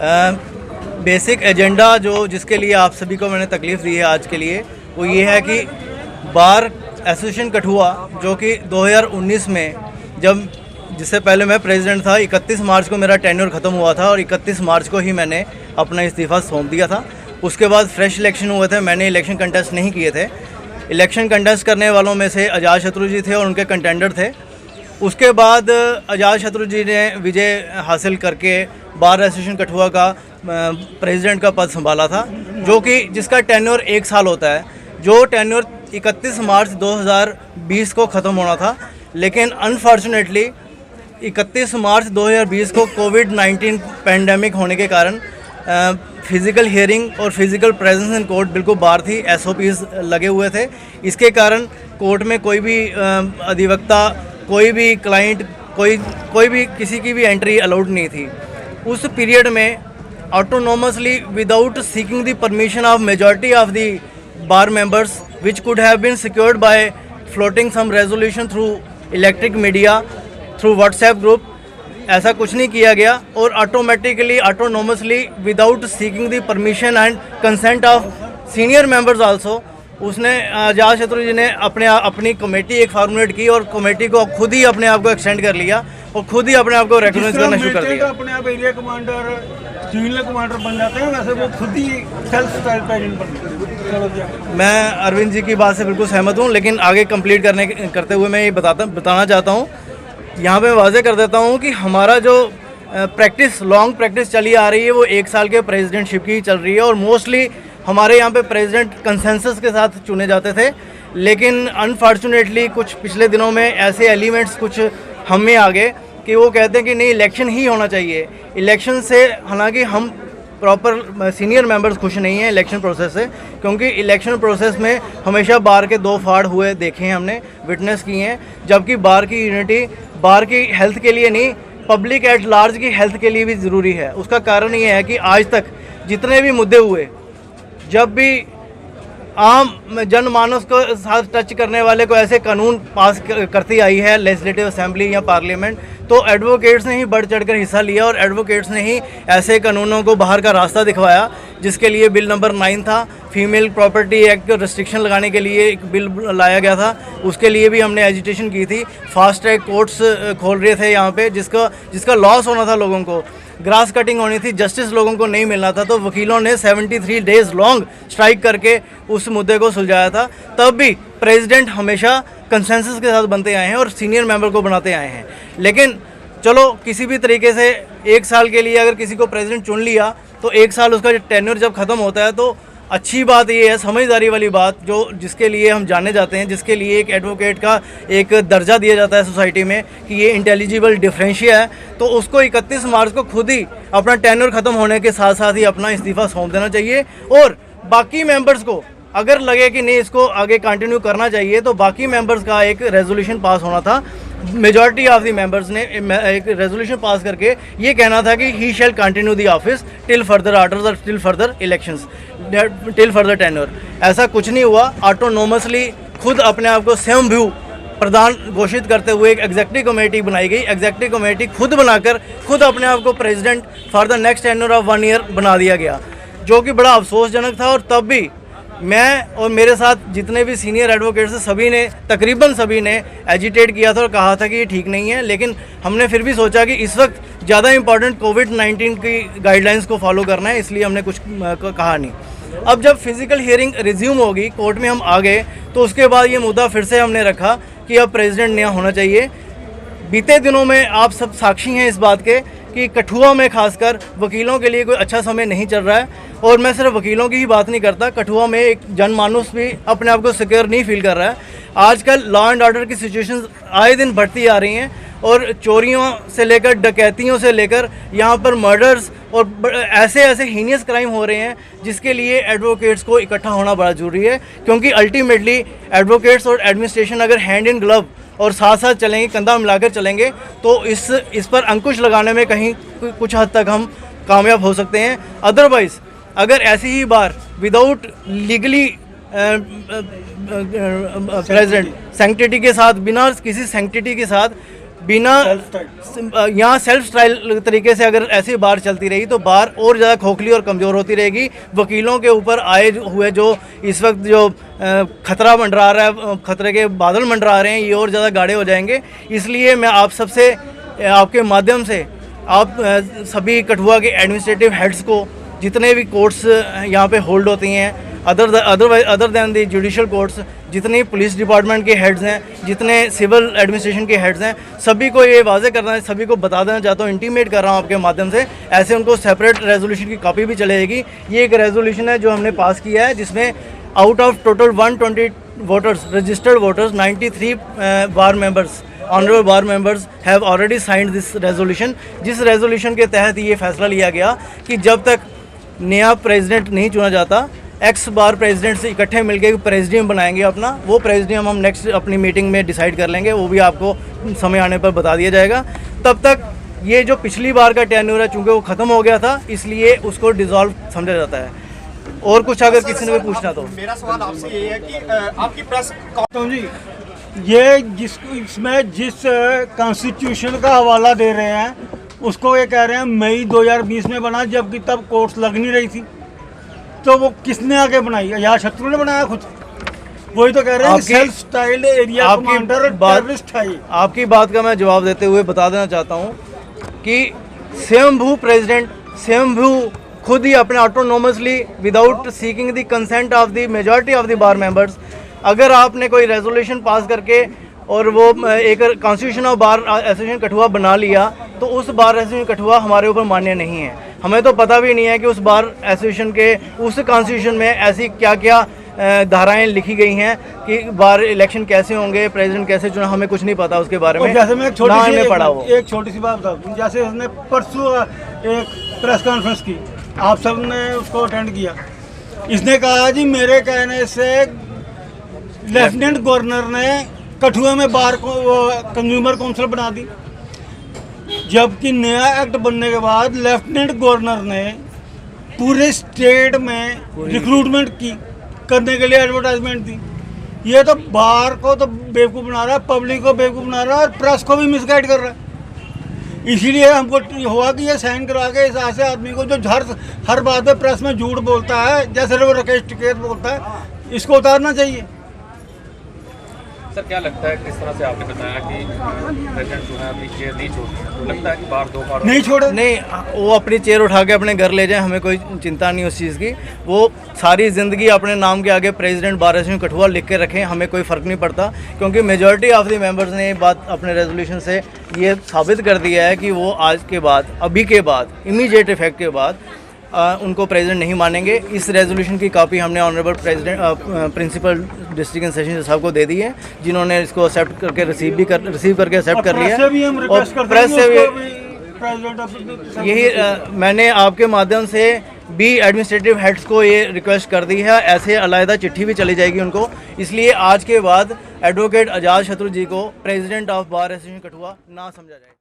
Basic agenda जो जिसके लिए आप सभी को मैंने तकलीफ़ दी है आज के लिए, वो ये है कि बार एसोसिएशन कठुआ जो कि 2019 में जब जिससे पहले मैं प्रेसिडेंट था, 31 मार्च को मेरा टेन्योर ख़त्म हुआ था और 31 मार्च को ही मैंने अपना इस्तीफ़ा सौंप दिया था। उसके बाद फ्रेश इलेक्शन हुए थे, मैंने इलेक्शन कंटेस्ट नहीं किए थे। इलेक्शन कंटेस्ट करने वालों में से अजातशत्रु जी थे और उनके कंटेंडर थे। उसके बाद अजातशत्रु जी ने विजय हासिल करके बार एसोसिएशन कठुआ का प्रेसिडेंट का पद संभाला था, जो कि जिसका टेन्योर 1 साल होता है, जो टेन्योर 31 मार्च 2020 को ख़त्म होना था। लेकिन अनफॉर्चुनेटली 31 मार्च 2020 को कोविड-19 पैंडेमिक होने के कारण फिज़िकल हियरिंग और फिज़िकल प्रेजेंस इन कोर्ट बिल्कुल बार थी, SOPs लगे हुए थे। इसके कारण कोर्ट में कोई भी अधिवक्ता, कोई भी क्लाइंट, कोई भी किसी की भी एंट्री अलाउड नहीं थी। उस पीरियड में autonomously without seeking the permission of majority of the bar members which could have been secured by floating some resolution through electric media, through WhatsApp group, ऐसा कुछ नहीं किया गया और automatically autonomously without seeking the permission and consent of senior members also, उसने अजातशत्रु जी ने अपनी committee एक फॉर्मुलेट की और कमेटी को खुद ही अपने आप को एक्सटेंड कर लिया और खुद ही अपने आप को रिकॉग्नाइज करना शुरू कर दिया। अपने आप एरिया कमांडर, सिविल कमांडर बन जाते हैं, वैसे वो खुद ही सेल्फ स्टाइल प्रेसिडेंट बनते हैं। मैं अरविंद जी की बात से बिल्कुल सहमत हूँ, लेकिन आगे कंप्लीट करते हुए मैं ये बताना चाहता हूँ, यहाँ पे वाज़ेह कर देता हूँ कि हमारा जो लॉन्ग प्रैक्टिस चली आ रही है वो 1 साल के प्रेसिडेंटशिप की चल रही है और मोस्टली हमारे यहाँ पे प्रेसिडेंट कंसेंसस के साथ चुने जाते थे। लेकिन अनफॉर्चुनेटली कुछ पिछले दिनों में ऐसे एलिमेंट्स कुछ हम में आ गए कि वो कहते हैं कि नहीं, इलेक्शन ही होना चाहिए। इलेक्शन से हालांकि हम प्रॉपर सीनियर मेंबर्स खुश नहीं हैं इलेक्शन प्रोसेस से, क्योंकि इलेक्शन प्रोसेस में हमेशा बार के 2 फाड़ हुए देखे हैं, हमने विटनेस किए हैं। जबकि बार की यूनिटी बार की हेल्थ के लिए नहीं, पब्लिक एट लार्ज की हेल्थ के लिए भी ज़रूरी है। उसका कारण ये है कि आज तक जितने भी मुद्दे हुए, जब भी आम जनमानस को साथ टच करने वाले को ऐसे कानून पास करती आई है लेजिस्लेटिव असेंबली या पार्लियामेंट, तो एडवोकेट्स ने ही बढ़ चढ़कर हिस्सा लिया और एडवोकेट्स ने ही ऐसे कानूनों को बाहर का रास्ता दिखवाया, जिसके लिए बिल नंबर 9 था। फीमेल प्रॉपर्टी एक्ट को रिस्ट्रिक्शन लगाने के लिए एक बिल लाया गया था, उसके लिए भी हमने एजिटेशन की थी। फास्ट ट्रैक कोर्ट्स खोल रहे थे यहाँ पे, जिसका लॉस होना था लोगों को, ग्रास कटिंग होनी थी, जस्टिस लोगों को नहीं मिलना था। तो वकीलों ने 73 डेज़ लॉन्ग स्ट्राइक करके उस मुद्दे को सुलझाया था। तब भी प्रेसिडेंट हमेशा कंसेंसस के साथ बनते आए हैं और सीनियर मेंबर को बनाते आए हैं। लेकिन चलो, किसी भी तरीके से 1 साल के लिए अगर किसी को प्रेसिडेंट चुन लिया तो 1 साल उसका टेन्योर जब ख़त्म होता है तो अच्छी बात ये है, समझदारी वाली बात, जो जिसके लिए हम जाने जाते हैं, जिसके लिए एक एडवोकेट का एक दर्जा दिया जाता है सोसाइटी में कि ये इंटेलिजिबल डिफरेंशिया है, तो उसको 31 मार्च को खुद ही अपना टेन्योर ख़त्म होने के साथ साथ ही अपना इस्तीफ़ा सौंप देना चाहिए। और बाकी मेंबर्स को अगर लगे कि नहीं इसको आगे कंटिन्यू करना चाहिए, तो बाकी मेंबर्स का एक रेजोल्यूशन पास होना था। मेजॉरिटी ऑफ द मेंबर्स ने एक रेजोल्यूशन पास करके ये कहना था कि he shall continue the office till further orders और till further elections, till further tenure. ऐसा कुछ नहीं हुआ। ऑटोनोमसली खुद अपने आप को स्वयंभू प्रधान घोषित करते हुए एक एग्जेक्टिव कमेटी बनाई गई। एग्जेक्टिव कमेटी खुद बनाकर खुद अपने आप को president for the next tenure of 1 year बना दिया गया, जो कि बड़ा अफसोसजनक था। और तब भी मैं और मेरे साथ जितने भी सीनियर एडवोकेट्स हैं, तकरीबन सभी ने एजिटेट किया था और कहा था कि ये ठीक नहीं है। लेकिन हमने फिर भी सोचा कि इस वक्त ज़्यादा इंपॉर्टेंट कोविड-19 की गाइडलाइंस को फॉलो करना है, इसलिए हमने कुछ कहा नहीं। अब जब फिज़िकल हियरिंग रिज्यूम होगी, कोर्ट में हम आ गए, तो उसके बाद ये मुद्दा फिर से हमने रखा कि अब प्रेसिडेंट नया होना चाहिए। बीते दिनों में आप सब साक्षी हैं इस बात के कि कठुआ में खासकर वकीलों के लिए कोई अच्छा समय नहीं चल रहा है। और मैं सिर्फ वकीलों की ही बात नहीं करता, कठुआ में एक जनमानुस भी अपने आप को सिक्योर नहीं फील कर रहा है। आजकल लॉ एंड ऑर्डर की सिचुएशंस आए दिन बढ़ती आ रही हैं और चोरियों से लेकर डकैतियों से लेकर यहाँ पर मर्डर्स और ऐसे हीनियस क्राइम हो रहे हैं, जिसके लिए एडवोकेट्स को इकट्ठा होना बड़ा ज़रूरी है। क्योंकि अल्टीमेटली एडवोकेट्स और एडमिनिस्ट्रेशन अगर हैंड इन ग्लव और साथ साथ चलेंगे, कंधा मिलाकर चलेंगे, तो इस पर अंकुश लगाने में कहीं कुछ हद तक हम कामयाब हो सकते हैं। अदरवाइज़ अगर ऐसी ही बार विदाउट लीगली प्रेसिडेंट सैंक्टिटी के साथ, बिना किसी सैंक्टिटी के साथ बिना यहाँ सेल्फ स्टाइल तरीके से अगर ऐसी बार चलती रही तो बार और ज़्यादा खोखली और कमज़ोर होती रहेगी। वकीलों के ऊपर आए हुए जो इस वक्त जो खतरा मंडरा रहा है, खतरे के बादल मंडरा रहे हैं, ये और ज़्यादा गाढ़े हो जाएंगे। इसलिए मैं आप सबसे आपके माध्यम से आप सभी कठुआ के एडमिनिस्ट्रेटिव हेड्स को, जितने भी कोर्ट्स यहाँ पे होल्ड होती हैं other than the judicial courts, जितने पुलिस डिपार्टमेंट के हेड्स हैं, जितने सिविल एडमिनिस्ट्रेशन के हेड्स हैं, सभी को ये वाजे करना है, सभी को बता देना चाहता हूँ, इंटीमेट कर रहा हूँ आपके माध्यम से। ऐसे उनको सेपरेट रेजोल्यूशन की कॉपी भी चलेगी। ये एक रेजोल्यूशन है जो हमने पास किया है, जिसमें out of total 120 voters, registered voters, 93 bar members, honourable bar members have already signed this resolution. जिस रेजोल्यूशन के तहत ये फैसला लिया गया कि जब तक नया प्रेसिडेंट नहीं चुना जाता, एक्स बार प्रेसिडेंट से इकट्ठे मिलकर प्रेसिडियम बनाएंगे अपना। वो प्रेसिडियम हम नेक्स्ट अपनी मीटिंग में डिसाइड कर लेंगे, वो भी आपको समय आने पर बता दिया जाएगा। तब तक ये जो पिछली बार का टेन्योर है, चूँकि वो ख़त्म हो गया था, इसलिए उसको डिसॉल्व समझा जाता है। और कुछ अगर किसी ने भी पूछना तो मेरा सवाल आपसे ये है कि आपकी प्रेस जी, ये इसमें जिस कॉन्स्टिट्यूशन का हवाला दे रहे हैं उसको ये कह रहे हैं मई 2020 में बना, जबकि तब कोर्ट्स लग नहीं रही थी। तो वो किसने आगे बनाई? या शत्रु ने बनाया खुद? वही तो कह रहे हैं self styled area commander terrorist है। आपकी बात का मैं जवाब देते हुए बता देना चाहता हूँ कि स्वयंभू प्रेसिडेंट, स्वयंभू खुद ही अपने autonomously without seeking the consent of the majority of the bar members, अगर आपने कोई रेजोल्यूशन पास करके और वो एक constitution of bar association Kathua बना लिया, तो उस बार एसोसिएशन कठुआ हमारे ऊपर मान्य नहीं है। हमें तो पता भी नहीं है कि उस बार एसोसिएशन के उस कॉन्स्टिट्यूशन में ऐसी क्या क्या धाराएं लिखी गई हैं कि बार इलेक्शन कैसे होंगे, प्रेसिडेंट कैसे चुना, हमें कुछ नहीं पता उसके बारे में। जैसे मैं एक छोटी सी बात बता दूं, जैसे उसने परसों एक प्रेस कॉन्फ्रेंस की, आप सब ने उसको अटेंड किया। इसने कहा जी मेरे कहने से लेफ्टिनेंट गवर्नर ने कठुआ में बार को कंज्यूमर काउंसिल बना दी, जबकि नया एक्ट बनने के बाद लेफ्टिनेंट गवर्नर ने पूरे स्टेट में रिक्रूटमेंट की करने के लिए एडवर्टाइजमेंट दी। ये तो बार को तो बेवकूफ़ बना रहा है, पब्लिक को बेवकूफ़ बना रहा है और प्रेस को भी मिसगाइड कर रहा है। इसीलिए हमको हुआ कि ये साइन करा के इस ऐसे आदमी को जो हर बात में प्रेस में झूठ बोलता है, जैसे वो राकेश टिकैत बोलता है, इसको उतारना चाहिए। सर क्या लगता है, किस तरह से आपने बताया कि प्रेसिडेंट जो है अपनी चेयर नहीं छोड़ती, तो लगता है कि बार दो बार नहीं छोड़े? नहीं, वो अपनी चेयर उठा के अपने घर ले जाए, हमें कोई चिंता नहीं उस चीज़ की। वो सारी ज़िंदगी अपने नाम के आगे प्रेसिडेंट बार एसोसिएशन कठुआ लिख के रखें, हमें कोई फ़र्क नहीं पड़ता, क्योंकि मेजॉरिटी ऑफ द मेंबर्स ने ये बात अपने रेजोल्यूशन से ये साबित कर दिया है कि वो आज के बाद, अभी के बाद, इमीडिएट इफेक्ट के बाद उनको प्रेसिडेंट नहीं मानेंगे। इस रेजोल्यूशन की कॉपी हमने honourable principal district and session साहब को दे दी है, जिन्होंने इसको एक्सेप्ट करके रिसीव करके एक्सेप्ट कर लिया। और प्रेस से भी यही मैंने आपके माध्यम से भी एडमिनिस्ट्रेटिव हेड्स को ये रिक्वेस्ट कर दी है, ऐसे अलग चिट्ठी भी चली जाएगी उनको। इसलिए आज के बाद एडवोकेट आजाद शत्रु जी को president of bar association Kathua ना समझा जाए।